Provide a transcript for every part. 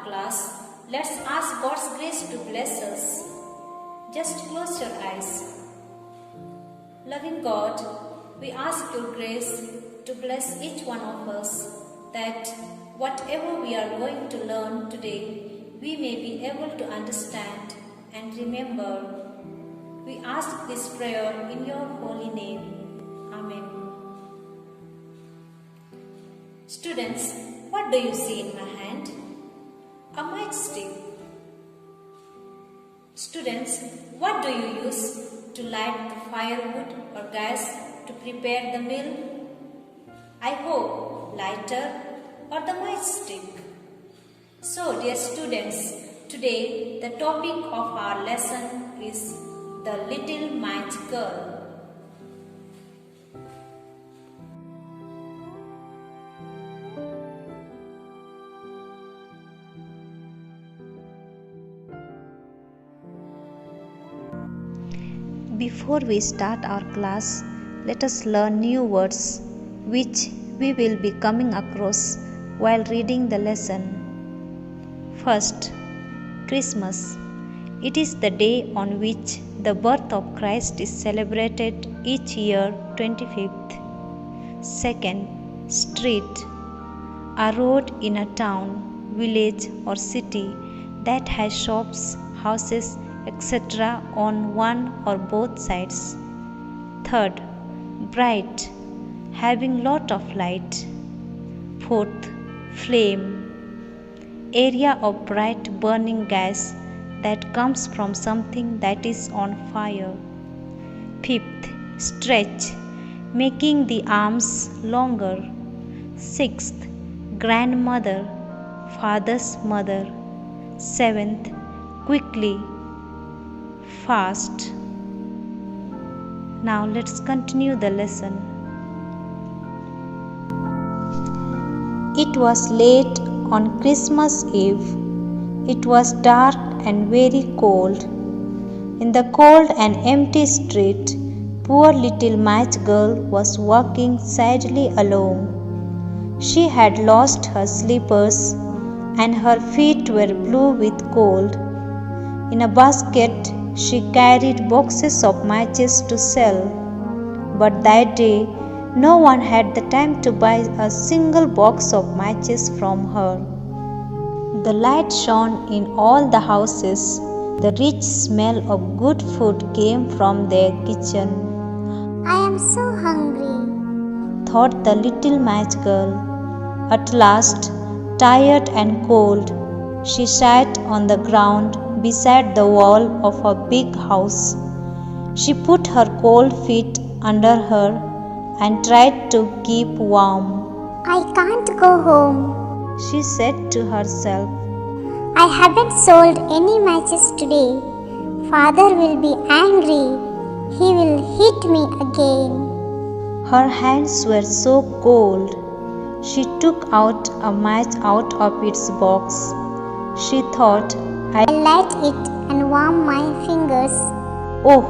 class, let's ask God's grace to bless us. Just close your eyes. Loving God, we ask your grace to bless each one of us, that whatever we are going to learn today, we may be able to understand and remember. We ask this prayer in your holy name. Amen. Students, what do you see in my hand? A matchstick. Students, what do you use to light the firewood or gas to prepare the meal? I hope lighter or the matchstick. So, dear students, today the topic of our lesson is the little match girl. Before we start our class, let us learn new words which we will be coming across while reading the lesson. First, Christmas. It is the day on which the birth of Christ is celebrated each year 25th. Second, street. A road in a town, village or city that has shops, houses, etc. on one or both sides. Third, bright, having lot of light. Fourth, flame, area of bright burning gas that comes from something that is on fire. Fifth, stretch, making the arms longer. Sixth, grandmother, father's mother. Seventh, quickly, fast. Now let's continue the lesson. It was late on Christmas Eve. It was dark and very cold. In the cold and empty street, poor little match girl was walking sadly alone. She had lost her slippers and her feet were blue with cold. In a basket, she carried boxes of matches to sell. But that day, no one had the time to buy a single box of matches from her. The light shone in all the houses. The rich smell of good food came from their kitchen. I am so hungry, thought the little match girl. At last, tired and cold, she sat on the ground beside the wall of a big house. She put her cold feet under her and tried to keep warm. I can't go home, she said to herself. I haven't sold any matches today. Father will be angry. He will hit me again. Her hands were so cold. She took out a match out of its box. She thought, I'll light it and warm my fingers. Oh,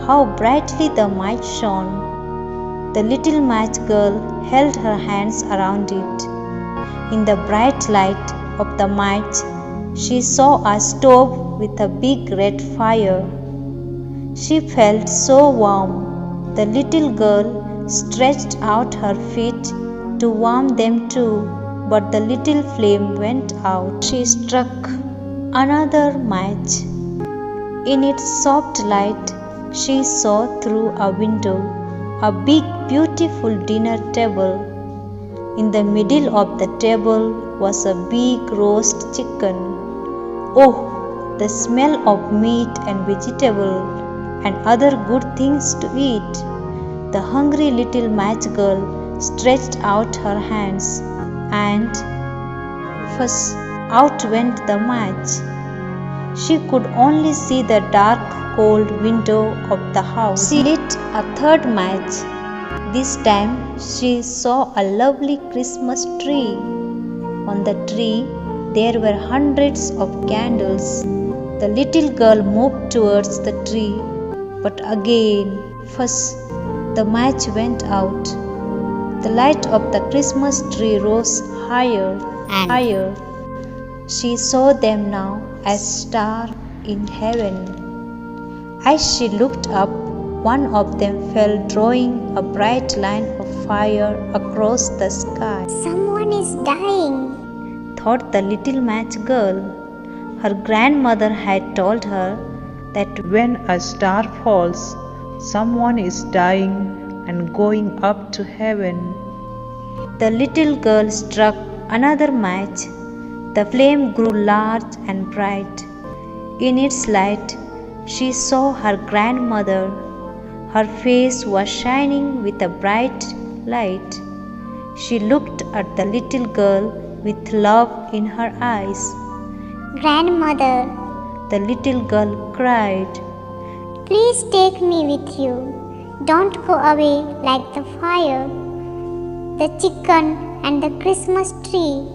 how brightly the match shone! The little match girl held her hands around it. In the bright light of the match, she saw a stove with a big red fire. She felt so warm. The little girl stretched out her feet to warm them too, but the little flame went out. She struck another match. In its soft light, she saw through a window a big, beautiful dinner table. In the middle of the table was a big roast chicken. Oh, the smell of meat and vegetable and other good things to eat. The hungry little match girl stretched out her hands and first out went the match. She could only see the dark, cold window of the house. She lit a third match. This time she saw a lovely Christmas tree. On the tree there were hundreds of candles. The little girl moved towards the tree, but again, first the match went out. The light of the Christmas tree rose higher and higher. She saw them now as stars in heaven. As she looked up, one of them fell, drawing a bright line of fire across the sky. Someone is dying, thought the little match girl. Her grandmother had told her that when a star falls, someone is dying and going up to heaven. The little girl struck another match. The flame grew large and bright. In its light, she saw her grandmother. Her face was shining with a bright light. She looked at the little girl with love in her eyes. Grandmother, the little girl cried. Please take me with you. Don't go away like the fire, the chicken and the Christmas tree.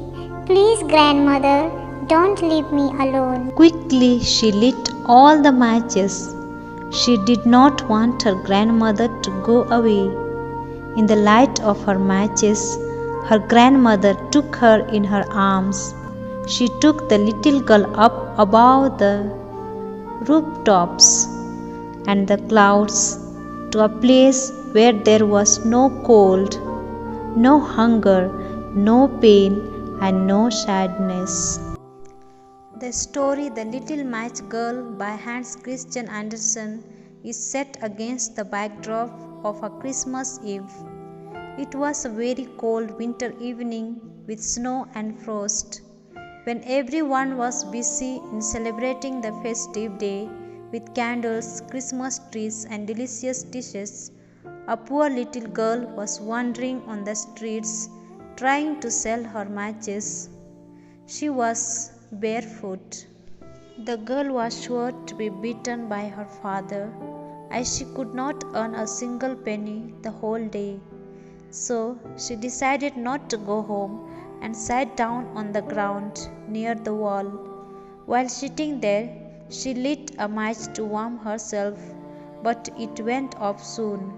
Please, grandmother, don't leave me alone. Quickly she lit all the matches. She did not want her grandmother to go away. In the light of her matches, her grandmother took her in her arms. She took the little girl up above the rooftops and the clouds to a place where there was no cold, no hunger, no pain, and no sadness. The story The Little Match Girl by Hans Christian Andersen is set against the backdrop of a Christmas Eve. It was a very cold winter evening with snow and frost. When everyone was busy in celebrating the festive day with candles, Christmas trees, and delicious dishes, a poor little girl was wandering on the streets trying to sell her matches. She was barefoot. The girl was sure to be beaten by her father, as she could not earn a single penny the whole day. So she decided not to go home and sat down on the ground near the wall. While sitting there, she lit a match to warm herself, but it went off soon.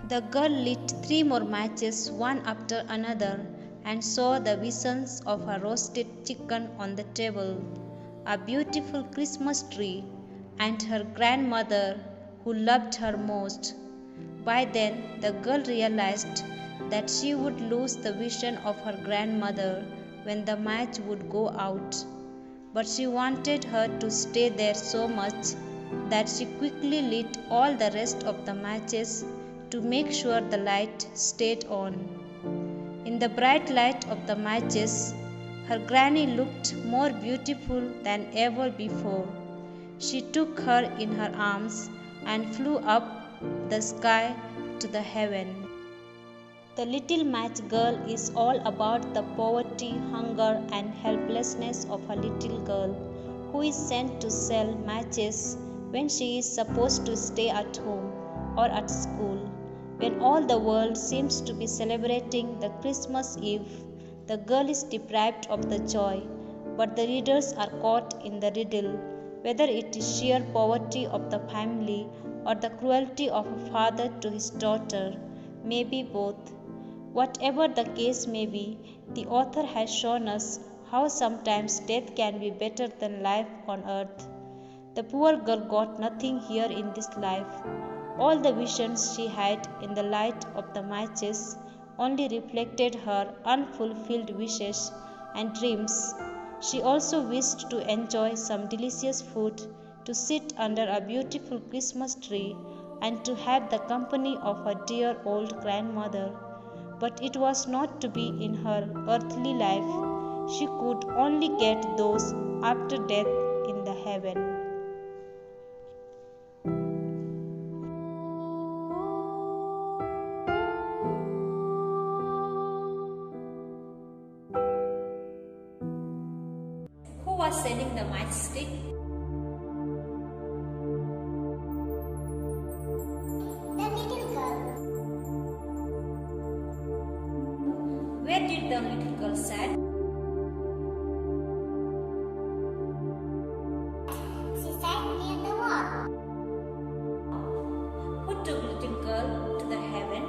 The girl lit 3 more matches, one after another, and saw the visions of a roasted chicken on the table, a beautiful Christmas tree, and her grandmother who loved her most. By then, the girl realized that she would lose the vision of her grandmother when the match would go out. But she wanted her to stay there so much that she quickly lit all the rest of the matches to make sure the light stayed on. In the bright light of the matches, her granny looked more beautiful than ever before. She took her in her arms and flew up the sky to the heaven. The Little Match Girl is all about the poverty, hunger, and helplessness of a little girl who is sent to sell matches when she is supposed to stay at home or at school. When all the world seems to be celebrating the Christmas Eve, the girl is deprived of the joy, but the readers are caught in the riddle, whether it is sheer poverty of the family or the cruelty of a father to his daughter, maybe both. Whatever the case may be, the author has shown us how sometimes death can be better than life on earth. The poor girl got nothing here in this life. All the visions she had in the light of the matches only reflected her unfulfilled wishes and dreams. She also wished to enjoy some delicious food, to sit under a beautiful Christmas tree, and to have the company of her dear old grandmother. But it was not to be in her earthly life. She could only get those after death in the heaven. Who was selling the matchstick? The little girl. Where did the little girl sit? She sat near the wall. Who took little girl to the heaven?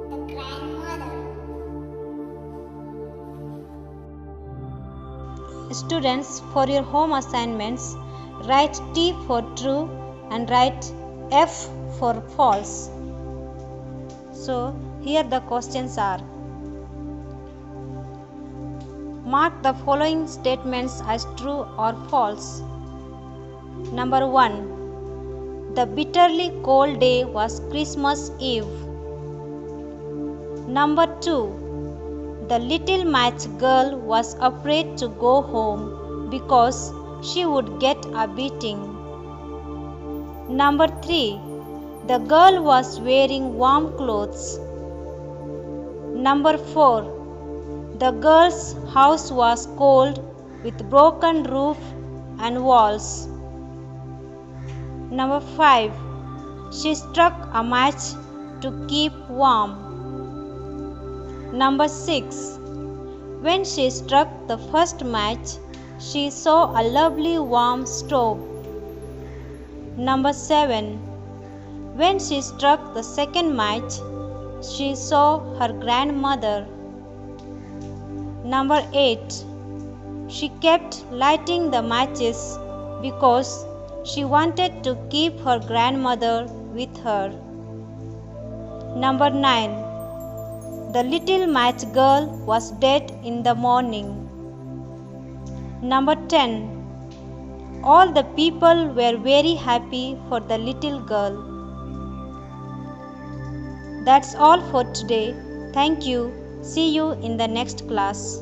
The grandmother. Students, for your home assignments, write T for true and write F for false. So, here the questions are. Mark the following statements as true or false. Number 1. The bitterly cold day was Christmas Eve. Number 2. The little match girl was afraid to go home because she would get a beating. Number 3. The girl was wearing warm clothes. Number 4. The girl's house was cold with broken roof and walls. Number 5. She struck a match to keep warm. Number 6. When she struck the first match, she saw a lovely warm stove. Number 7. When she struck the second match, she saw her grandmother. Number 8. She kept lighting the matches because she wanted to keep her grandmother with her. Number 9. The little match girl was dead in the morning. Number 10. All the people were very happy for the little girl. That's all for today. Thank you. See you in the next class.